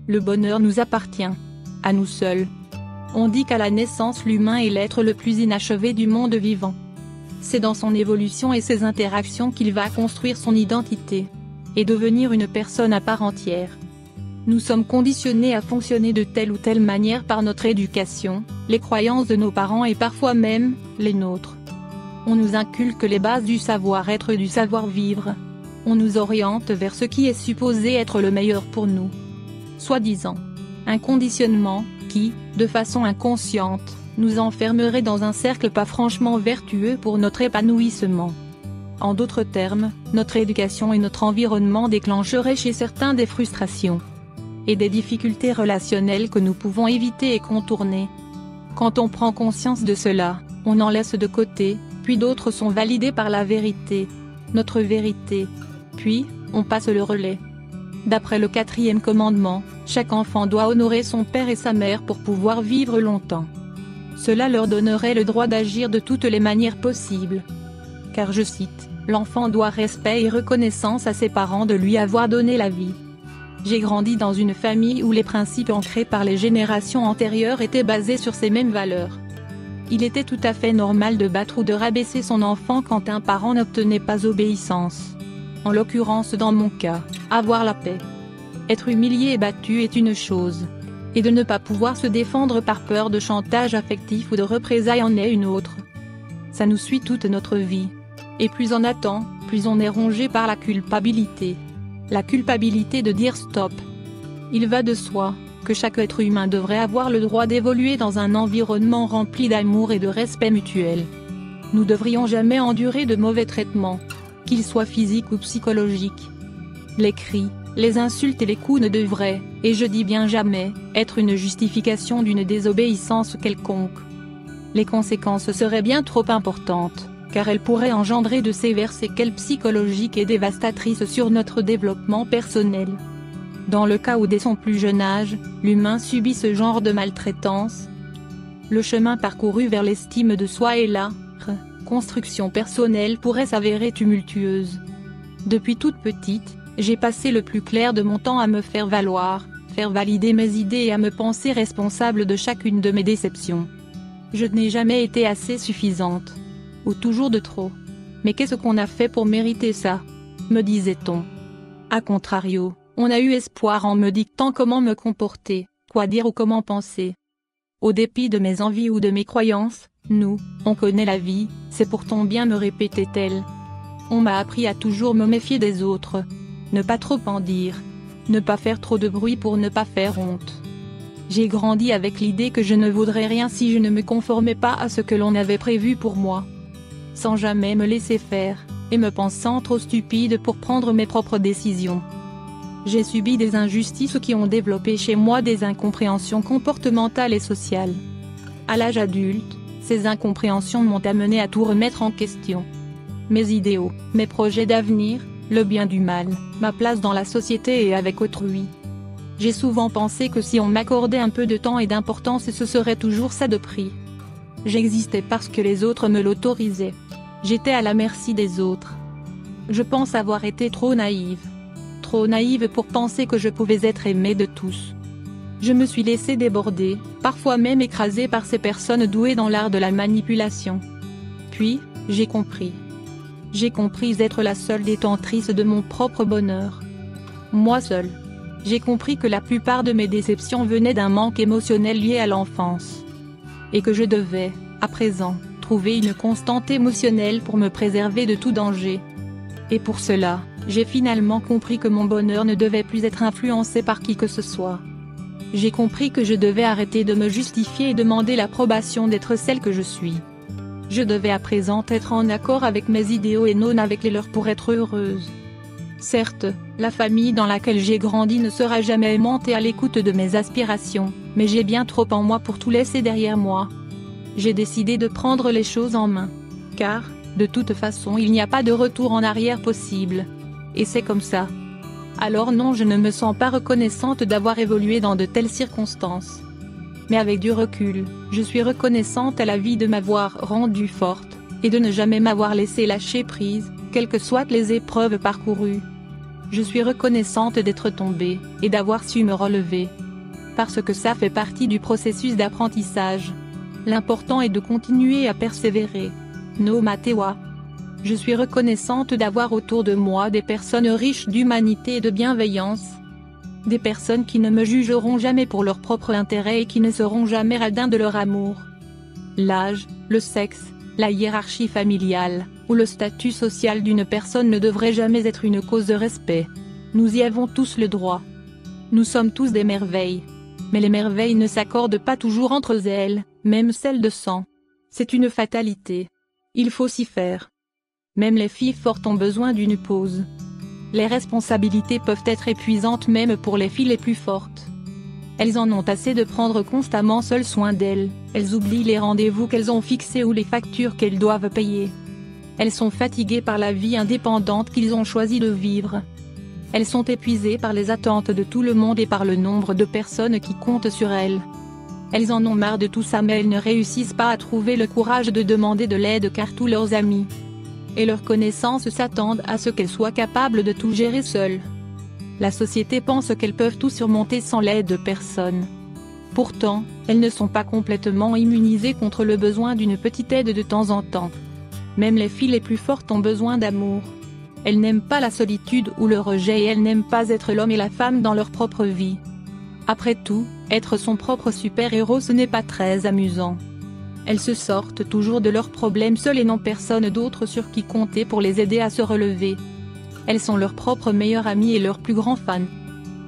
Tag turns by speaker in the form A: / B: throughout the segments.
A: Le bonheur nous appartient. À nous seuls. On dit qu'à la naissance l'humain est l'être le plus inachevé du monde vivant. C'est dans son évolution et ses interactions qu'il va construire son identité. Et devenir une personne à part entière. Nous sommes conditionnés à fonctionner de telle ou telle manière par notre éducation, les croyances de nos parents et parfois même, les nôtres. On nous inculque les bases du savoir-être et du savoir-vivre. On nous oriente vers ce qui est supposé être le meilleur pour nous. Soi-disant. Un conditionnement, qui, de façon inconsciente, nous enfermerait dans un cercle pas franchement vertueux pour notre épanouissement. En d'autres termes, notre éducation et notre environnement déclencheraient chez certains des frustrations et des difficultés relationnelles que nous pouvons éviter et contourner. Quand on prend conscience de cela, on en laisse de côté, puis d'autres sont validés par la vérité, notre vérité. Puis, on passe le relais. D'après le 4e commandement, chaque enfant doit honorer son père et sa mère pour pouvoir vivre longtemps. Cela leur donnerait le droit d'agir de toutes les manières possibles. Car je cite, « L'enfant doit respect et reconnaissance à ses parents de lui avoir donné la vie. » J'ai grandi dans une famille où les principes ancrés par les générations antérieures étaient basés sur ces mêmes valeurs. Il était tout à fait normal de battre ou de rabaisser son enfant quand un parent n'obtenait pas obéissance. En l'occurrence dans mon cas, avoir la paix. Être humilié et battu est une chose. Et de ne pas pouvoir se défendre par peur de chantage affectif ou de représailles en est une autre. Ça nous suit toute notre vie. Et plus on attend, plus on est rongé par la culpabilité. La culpabilité de dire stop. Il va de soi, que chaque être humain devrait avoir le droit d'évoluer dans un environnement rempli d'amour et de respect mutuel. Nous devrions jamais endurer de mauvais traitements, qu'ils soient physiques ou psychologiques. Les cris, les insultes et les coups ne devraient, et je dis bien jamais, être une justification d'une désobéissance quelconque. Les conséquences seraient bien trop importantes, car elles pourraient engendrer de sévères séquelles psychologiques et dévastatrices sur notre développement personnel. Dans le cas où dès son plus jeune âge, l'humain subit ce genre de maltraitance, le chemin parcouru vers l'estime de soi et la construction personnelle pourrait s'avérer tumultueuse. Depuis toute petite, j'ai passé le plus clair de mon temps à me faire valoir, faire valider mes idées et à me penser responsable de chacune de mes déceptions. Je n'ai jamais été assez suffisante. Ou toujours de trop. Mais qu'est-ce qu'on a fait pour mériter ça? Me disait-on. A contrario, on a eu espoir en me dictant comment me comporter, quoi dire ou comment penser. Au dépit de mes envies ou de mes croyances, nous, on connaît la vie, c'est pour ton bien me répétait-elle. On m'a appris à toujours me méfier des autres. Ne pas trop en dire. Ne pas faire trop de bruit pour ne pas faire honte. J'ai grandi avec l'idée que je ne vaudrais rien si je ne me conformais pas à ce que l'on avait prévu pour moi. Sans jamais me laisser faire, et me pensant trop stupide pour prendre mes propres décisions. J'ai subi des injustices qui ont développé chez moi des incompréhensions comportementales et sociales. À l'âge adulte, ces incompréhensions m'ont amené à tout remettre en question. Mes idéaux, mes projets d'avenir, le bien du mal, ma place dans la société et avec autrui. J'ai souvent pensé que si on m'accordait un peu de temps et d'importance ce serait toujours ça de prix. J'existais parce que les autres me l'autorisaient. J'étais à la merci des autres. Je pense avoir été trop naïve. Trop naïve pour penser que je pouvais être aimée de tous. Je me suis laissée déborder, parfois même écrasée par ces personnes douées dans l'art de la manipulation. Puis, j'ai compris. J'ai compris être la seule détentrice de mon propre bonheur. Moi seule. J'ai compris que la plupart de mes déceptions venaient d'un manque émotionnel lié à l'enfance. Et que je devais, à présent, trouver une constante émotionnelle pour me préserver de tout danger. Et pour cela, j'ai finalement compris que mon bonheur ne devait plus être influencé par qui que ce soit. J'ai compris que je devais arrêter de me justifier et demander l'approbation d'être celle que je suis. Je devais à présent être en accord avec mes idéaux et non avec les leurs pour être heureuse. Certes, la famille dans laquelle j'ai grandi ne sera jamais aimante et à l'écoute de mes aspirations, mais j'ai bien trop en moi pour tout laisser derrière moi. J'ai décidé de prendre les choses en main. Car, de toute façon il n'y a pas de retour en arrière possible. Et c'est comme ça. Alors non, je ne me sens pas reconnaissante d'avoir évolué dans de telles circonstances. Mais avec du recul, je suis reconnaissante à la vie de m'avoir rendue forte, et de ne jamais m'avoir laissé lâcher prise, quelles que soient les épreuves parcourues. Je suis reconnaissante d'être tombée, et d'avoir su me relever. Parce que ça fait partie du processus d'apprentissage. L'important est de continuer à persévérer. No Matewa. Je suis reconnaissante d'avoir autour de moi des personnes riches d'humanité et de bienveillance. Des personnes qui ne me jugeront jamais pour leur propre intérêt et qui ne seront jamais radins de leur amour. L'âge, le sexe, la hiérarchie familiale, ou le statut social d'une personne ne devrait jamais être une cause de respect. Nous y avons tous le droit. Nous sommes tous des merveilles. Mais les merveilles ne s'accordent pas toujours entre elles, même celles de sang. C'est une fatalité. Il faut s'y faire. Même les filles fortes ont besoin d'une pause. Les responsabilités peuvent être épuisantes même pour les filles les plus fortes. Elles en ont assez de prendre constamment seul soin d'elles, elles oublient les rendez-vous qu'elles ont fixés ou les factures qu'elles doivent payer. Elles sont fatiguées par la vie indépendante qu'ils ont choisi de vivre. Elles sont épuisées par les attentes de tout le monde et par le nombre de personnes qui comptent sur elles. Elles en ont marre de tout ça mais elles ne réussissent pas à trouver le courage de demander de l'aide car tous leurs amis et leurs connaissances s'attendent à ce qu'elles soient capables de tout gérer seules. La société pense qu'elles peuvent tout surmonter sans l'aide de personne. Pourtant, elles ne sont pas complètement immunisées contre le besoin d'une petite aide de temps en temps. Même les filles les plus fortes ont besoin d'amour. Elles n'aiment pas la solitude ou le rejet et elles n'aiment pas être l'homme et la femme dans leur propre vie. Après tout, être son propre super-héros ce n'est pas très amusant. Elles se sortent toujours de leurs problèmes seules et n'ont personne d'autre sur qui compter pour les aider à se relever. Elles sont leurs propres meilleures amies et leurs plus grands fans.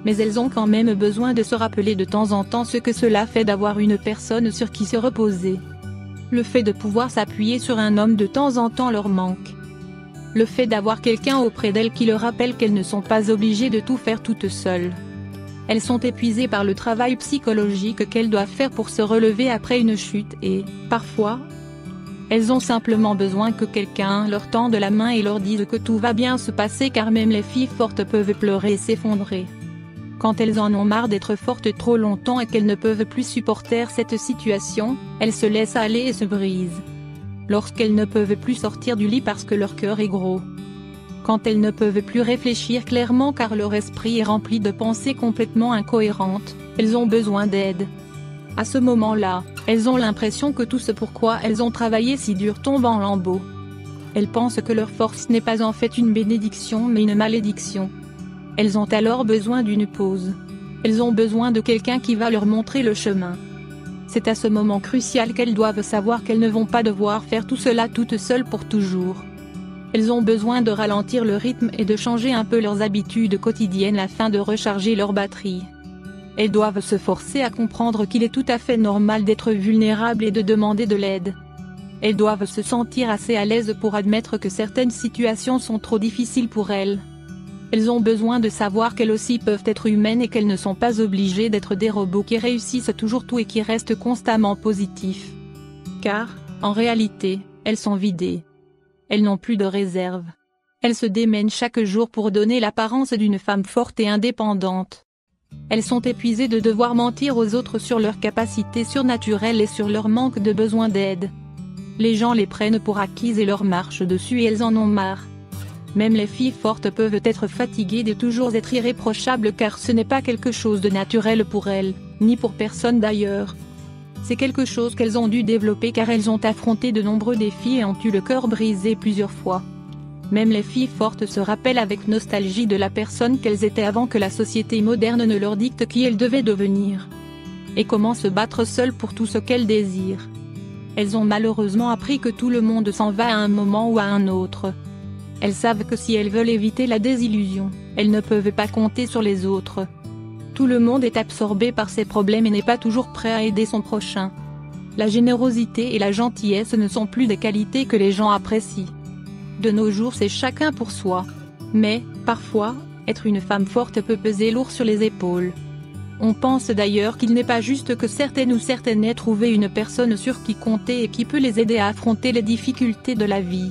A: Mais elles ont quand même besoin de se rappeler de temps en temps ce que cela fait d'avoir une personne sur qui se reposer. Le fait de pouvoir s'appuyer sur un homme de temps en temps leur manque. Le fait d'avoir quelqu'un auprès d'elles qui leur rappelle qu'elles ne sont pas obligées de tout faire toutes seules. Elles sont épuisées par le travail psychologique qu'elles doivent faire pour se relever après une chute et, parfois, elles ont simplement besoin que quelqu'un leur tende la main et leur dise que tout va bien se passer car même les filles fortes peuvent pleurer et s'effondrer. Quand elles en ont marre d'être fortes trop longtemps et qu'elles ne peuvent plus supporter cette situation, elles se laissent aller et se brisent. Lorsqu'elles ne peuvent plus sortir du lit parce que leur cœur est gros. Quand elles ne peuvent plus réfléchir clairement car leur esprit est rempli de pensées complètement incohérentes, elles ont besoin d'aide. À ce moment-là, elles ont l'impression que tout ce pourquoi elles ont travaillé si dur tombe en lambeaux. Elles pensent que leur force n'est pas en fait une bénédiction mais une malédiction. Elles ont alors besoin d'une pause. Elles ont besoin de quelqu'un qui va leur montrer le chemin. C'est à ce moment crucial qu'elles doivent savoir qu'elles ne vont pas devoir faire tout cela toutes seules pour toujours. Elles ont besoin de ralentir le rythme et de changer un peu leurs habitudes quotidiennes afin de recharger leur batterie. Elles doivent se forcer à comprendre qu'il est tout à fait normal d'être vulnérable et de demander de l'aide. Elles doivent se sentir assez à l'aise pour admettre que certaines situations sont trop difficiles pour elles. Elles ont besoin de savoir qu'elles aussi peuvent être humaines et qu'elles ne sont pas obligées d'être des robots qui réussissent toujours tout et qui restent constamment positifs. Car, en réalité, elles sont vidées. Elles n'ont plus de réserve. Elles se démènent chaque jour pour donner l'apparence d'une femme forte et indépendante. Elles sont épuisées de devoir mentir aux autres sur leurs capacités surnaturelles et sur leur manque de besoin d'aide. Les gens les prennent pour acquises et leur marchent dessus et elles en ont marre. Même les filles fortes peuvent être fatiguées de toujours être irréprochables car ce n'est pas quelque chose de naturel pour elles, ni pour personne d'ailleurs. C'est quelque chose qu'elles ont dû développer car elles ont affronté de nombreux défis et ont eu le cœur brisé plusieurs fois. Même les filles fortes se rappellent avec nostalgie de la personne qu'elles étaient avant que la société moderne ne leur dicte qui elles devaient devenir. Et comment se battre seules pour tout ce qu'elles désirent. Elles ont malheureusement appris que tout le monde s'en va à un moment ou à un autre. Elles savent que si elles veulent éviter la désillusion, elles ne peuvent pas compter sur les autres. Tout le monde est absorbé par ses problèmes et n'est pas toujours prêt à aider son prochain. La générosité et la gentillesse ne sont plus des qualités que les gens apprécient. De nos jours c'est chacun pour soi. Mais, parfois, être une femme forte peut peser lourd sur les épaules. On pense d'ailleurs qu'il n'est pas juste que certaines ou certaines aient trouvé une personne sur qui compter et qui peut les aider à affronter les difficultés de la vie.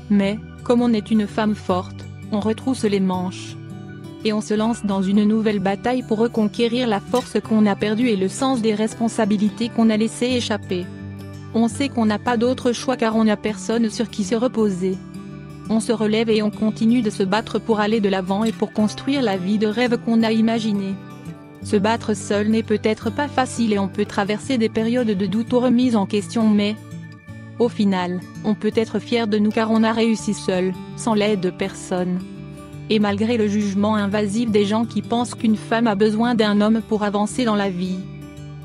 A: Mais, comme on est une femme forte, on retrousse les manches. Et on se lance dans une nouvelle bataille pour reconquérir la force qu'on a perdue et le sens des responsabilités qu'on a laissé échapper. On sait qu'on n'a pas d'autre choix car on n'a personne sur qui se reposer. On se relève et on continue de se battre pour aller de l'avant et pour construire la vie de rêve qu'on a imaginée. Se battre seul n'est peut-être pas facile et on peut traverser des périodes de doute ou remise en question, mais au final, on peut être fier de nous car on a réussi seul, sans l'aide de personne. Et malgré le jugement invasif des gens qui pensent qu'une femme a besoin d'un homme pour avancer dans la vie.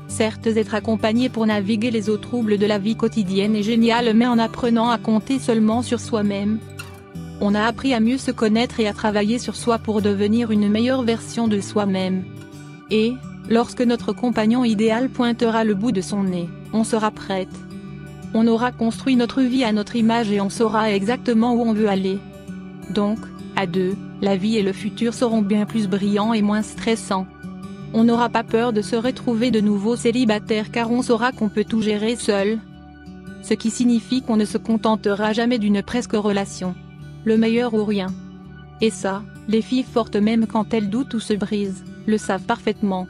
A: Certes, être accompagné pour naviguer les eaux troubles de la vie quotidienne est génial, mais en apprenant à compter seulement sur soi-même, on a appris à mieux se connaître et à travailler sur soi pour devenir une meilleure version de soi-même. Et, lorsque notre compagnon idéal pointera le bout de son nez, on sera prête. On aura construit notre vie à notre image et on saura exactement où on veut aller. Donc, à deux, la vie et le futur seront bien plus brillants et moins stressants. On n'aura pas peur de se retrouver de nouveau célibataire car on saura qu'on peut tout gérer seul. Ce qui signifie qu'on ne se contentera jamais d'une presque relation. Le meilleur ou rien. Et ça, les filles fortes même quand elles doutent ou se brisent, le savent parfaitement.